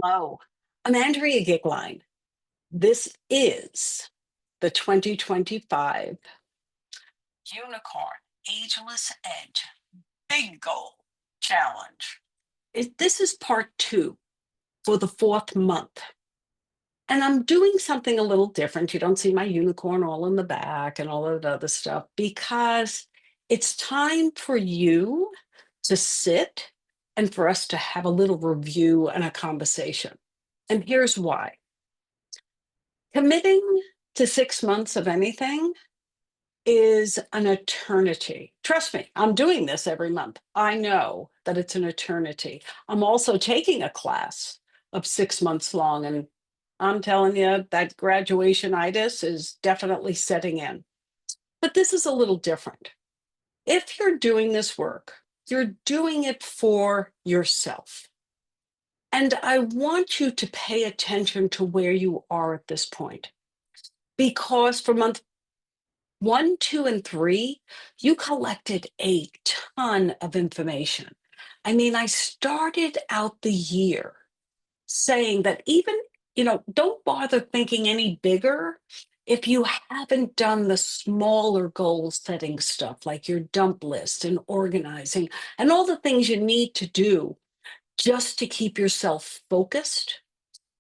Hello, I'm Andrea Goeglein. This is the 2025 Unicorn Ageless Edge Big Goal Challenge. This is part two for the fourth month. And I'm doing something a little different. You don't see my unicorn all in the back and all of the other stuff because it's time for you to sit and for us to have a little review and a conversation. And here's why. Committing to 6 months of anything is an eternity. Trust me, I'm doing this every month. I know that it's an eternity. I'm also taking a class of 6 months long, and I'm telling you that graduation-itis is definitely setting in. But this is a little different. If you're doing this work, you're doing it for yourself. And I want you to pay attention to where you are at this point. Because for month 1, 2, and 3, you collected a ton of information. I mean, I started out the year saying that even, don't bother thinking any bigger if you haven't done the smaller goal setting stuff like your dump list and organizing and all the things you need to do just to keep yourself focused,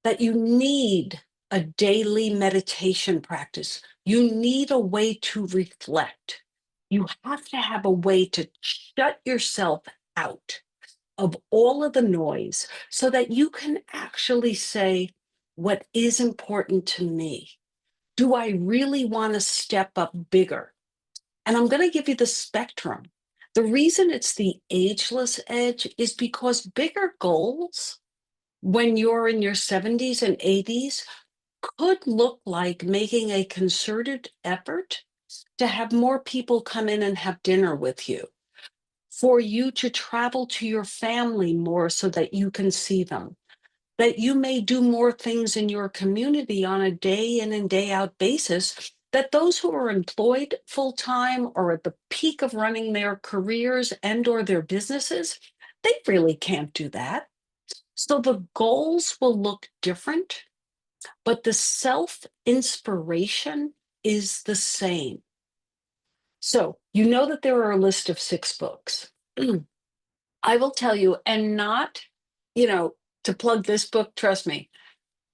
that you need a daily meditation practice. You need a way to reflect. You have to have a way to shut yourself out of all of the noise so that you can actually say, what is important to me? Do I really want to step up bigger? And I'm going to give you the spectrum. The reason it's the ageless edge is because bigger goals when you're in your 70s and 80s could look like making a concerted effort to have more people come in and have dinner with you, for you to travel to your family more so that you can see them, that you may do more things in your community on a day in and day out basis, that those who are employed full time or at the peak of running their careers and or their businesses, they really can't do that. So the goals will look different, but the self inspiration is the same. So you know that there are a list of 6 books. I will tell you, and not, you know, to plug this book, trust me,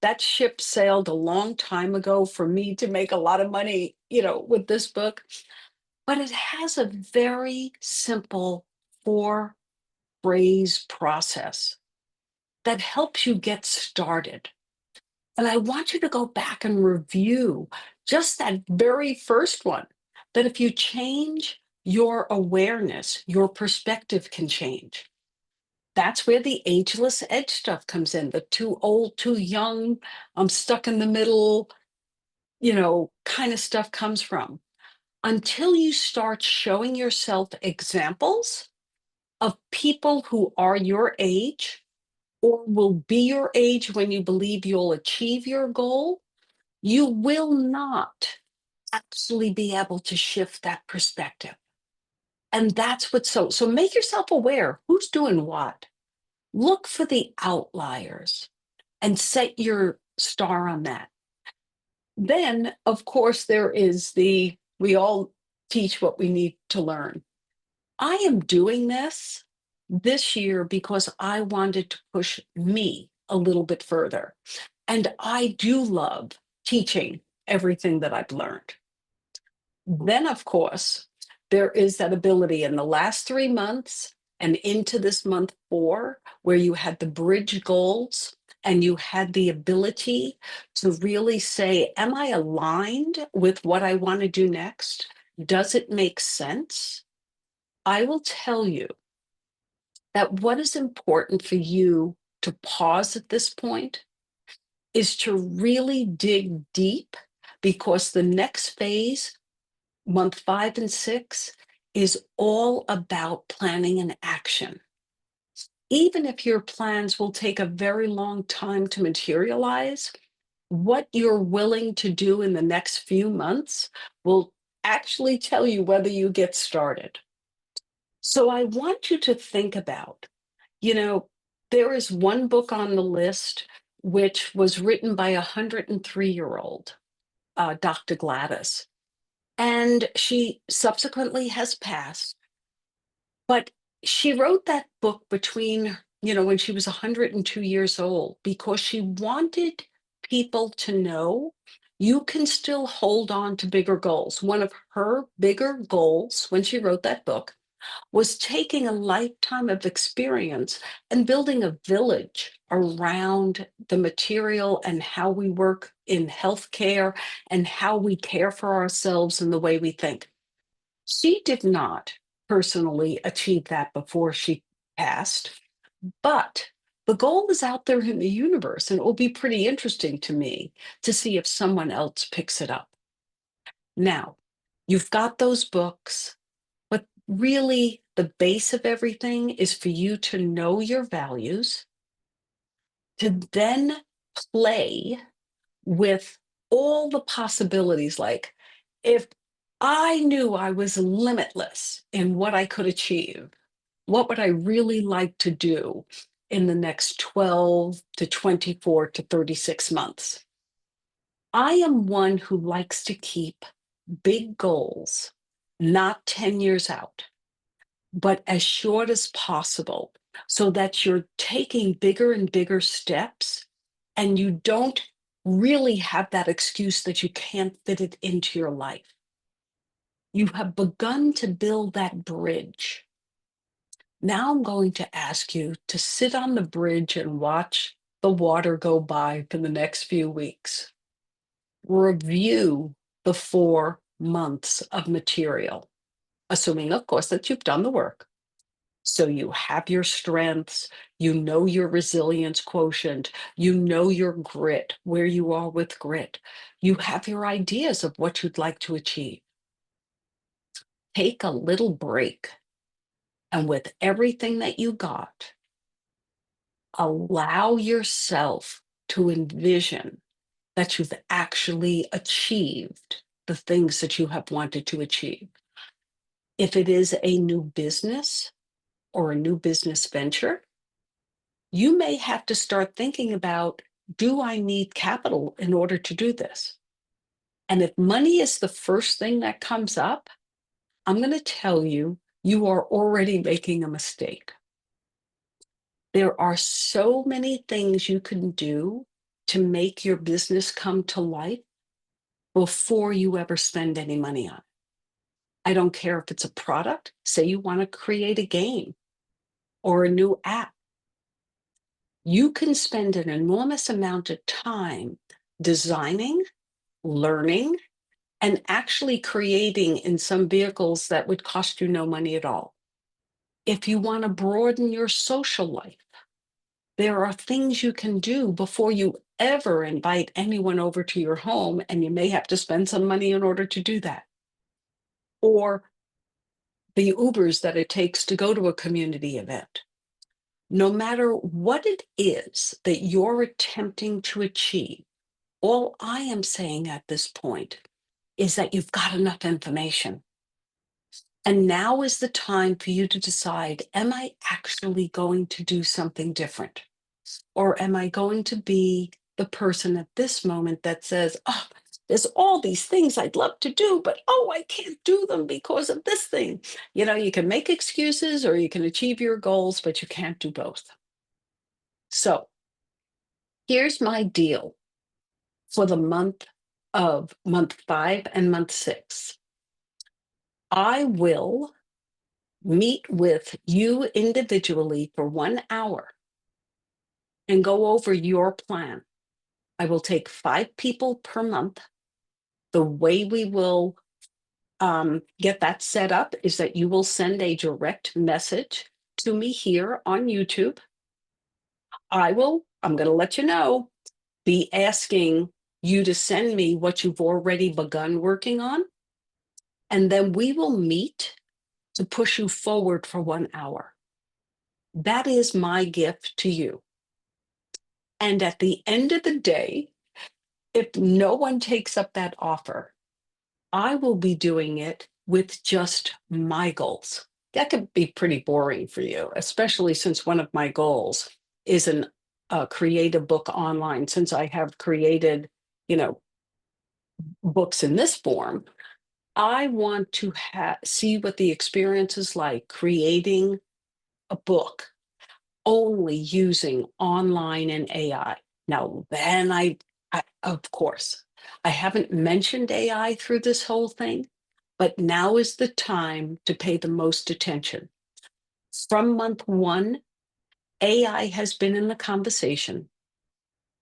that ship sailed a long time ago for me to make a lot of money, with this book. But it has a very simple 4 phrase process that helps you get started. And I want you to go back and review just that very first one, that if you change your awareness, your perspective can change. That's where the ageless edge stuff comes in. The too old, too young, I'm stuck in the middle, kind of stuff comes from. Until you start showing yourself examples of people who are your age or will be your age when you believe you'll achieve your goal, you will not actually be able to shift that perspective. And that's what's so make yourself aware who's doing what. Look for the outliers and set your star on that. Then, of course, there is we all teach what we need to learn. I am doing this year because I wanted to push me a little bit further. And I do love teaching everything that I've learned. Then, of course, there is that ability in the last 3 months and into this month 4, where you had the bridge goals and you had the ability to really say, am I aligned with what I want to do next? Does it make sense? I will tell you that what is important for you to pause at this point is to really dig deep, because the next phase, month 5 and 6, is all about planning and action. Even if your plans will take a very long time to materialize, what you're willing to do in the next few months will actually tell you whether you get started. So I want you to think about, you know, There is one book on the list which was written by a 103-year-old, Dr. Gladys, and she subsequently has passed. But she wrote that book between, when she was 102 years old because she wanted people to know you can still hold on to bigger goals. One of her bigger goals when she wrote that book was taking a lifetime of experience and building a village around the material and how we work in healthcare and how we care for ourselves and the way we think. She did not personally achieve that before she passed, but the goal is out there in the universe, and it will be pretty interesting to me to see if someone else picks it up. Now, you've got those books, but really the base of everything is for you to know your values, to then play with all the possibilities. Like, if I knew I was limitless in what I could achieve, what would I really like to do in the next 12 to 24 to 36 months? I am one who likes to keep big goals, not 10 years out, but as short as possible so that you're taking bigger and bigger steps and you don't really have that excuse that you can't fit it into your life. You have begun to build that bridge. Now I'm going to ask you to sit on the bridge and watch the water go by for the next few weeks. Review the 4 months of material, assuming, of course, that you've done the work. So you have your strengths, you know your resilience quotient, you know your grit, where you are with grit. You have your ideas of what you'd like to achieve. Take a little break, and with everything that you got, allow yourself to envision that you've actually achieved the things that you have wanted to achieve. If it is a new business or a new business venture, you may have to start thinking about, do I need capital in order to do this? And if money is the first thing that comes up, I'm going to tell you, you are already making a mistake. There are so many things you can do to make your business come to life before you ever spend any money on it. I don't care if it's a product. Say you want to create a game or a new app. You can spend an enormous amount of time designing, learning, and actually creating in some vehicles that would cost you no money at all. If you want to broaden your social life, there are things you can do before you ever invite anyone over to your home, and you may have to spend some money in order to do that. Or the Ubers that it takes to go to a community event. No matter what it is that you're attempting to achieve, all I am saying at this point is that you've got enough information. And now is the time for you to decide, am I actually going to do something different? Or am I going to be the person at this moment that says, oh, there's all these things I'd love to do, but oh, I can't do them because of this thing. You can make excuses or you can achieve your goals, but you can't do both. So here's my deal for the month 5 and month 6. I will meet with you individually for 1 hour and go over your plan. I will take 5 people per month. The way we will get that set up is that you will send a direct message to me here on YouTube. I'm going to let you know, be asking you to send me what you've already begun working on. And then we will meet to push you forward for 1 hour. That is my gift to you. And at the end of the day, if no one takes up that offer, I will be doing it with just my goals. That could be pretty boring for you, especially since one of my goals isn't create a book online, since I have created, you know, books in this form. I want to see what the experience is like creating a book only using online and AI. Now, then of course, I haven't mentioned AI through this whole thing, but now is the time to pay the most attention. From month one, AI has been in the conversation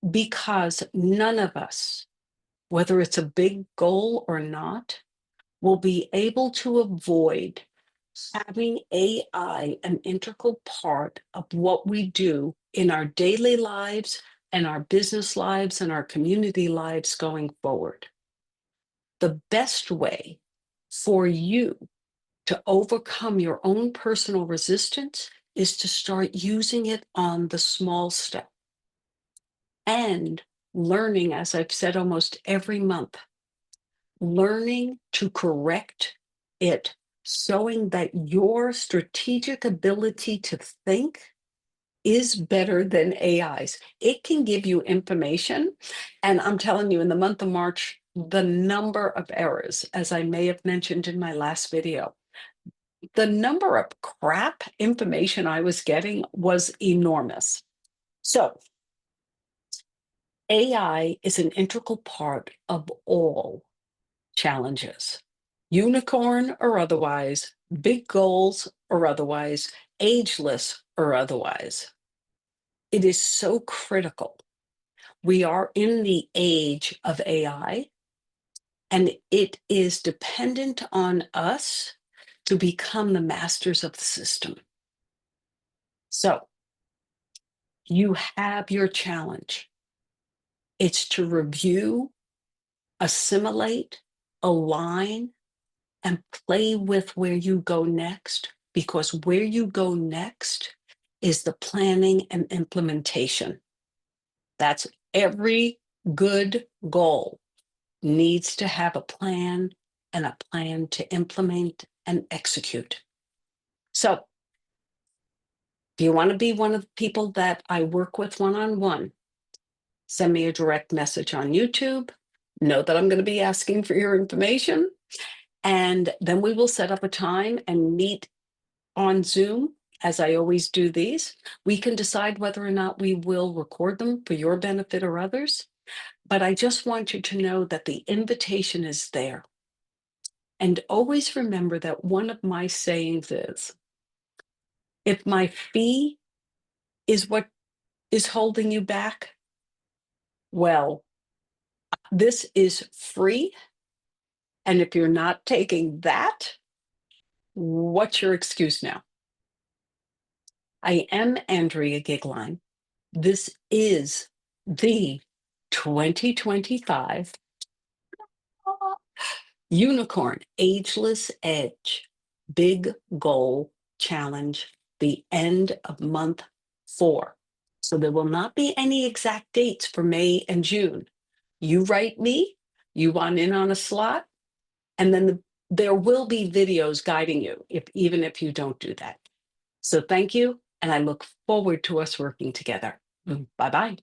because none of us, whether it's a big goal or not, will be able to avoid having AI an integral part of what we do in our daily lives and our business lives and our community lives going forward. The best way for you to overcome your own personal resistance is to start using it on the small step and learning, as I've said almost every month, learning to correct it, showing that your strategic ability to think is better than AI's. It can give you information. And I'm telling you, in the month of March, the number of errors, as I may have mentioned in my last video, the number of crap information I was getting was enormous. So AI is an integral part of all challenges, unicorn or otherwise, big goals or otherwise, ageless or otherwise. It is so critical. We are in the age of AI, and it is dependent on us to become the masters of the system. So you have your challenge. It's to review, assimilate, align, and play with where you go next, because where you go next is the planning and implementation. That's every good goal needs to have a plan and a plan to implement and execute. So if you want to be one of the people that I work with one-on-one, send me a direct message on YouTube. Know that I'm going to be asking for your information. And then we will set up a time and meet on Zoom, as I always do these. We can decide whether or not we will record them for your benefit or others. But I just want you to know that the invitation is there. And always remember that one of my sayings is, if my fee is what is holding you back, well, this is free. And if you're not taking that, what's your excuse now? I am Andrea Goeglein. This is the 2025 Unicorn Ageless Edge Big Goal Challenge, the end of month 4. So there will not be any exact dates for May and June. You write me, you want in on a slot, and then there will be videos guiding you, even if you don't do that. So thank you, and I look forward to us working together. Bye-bye.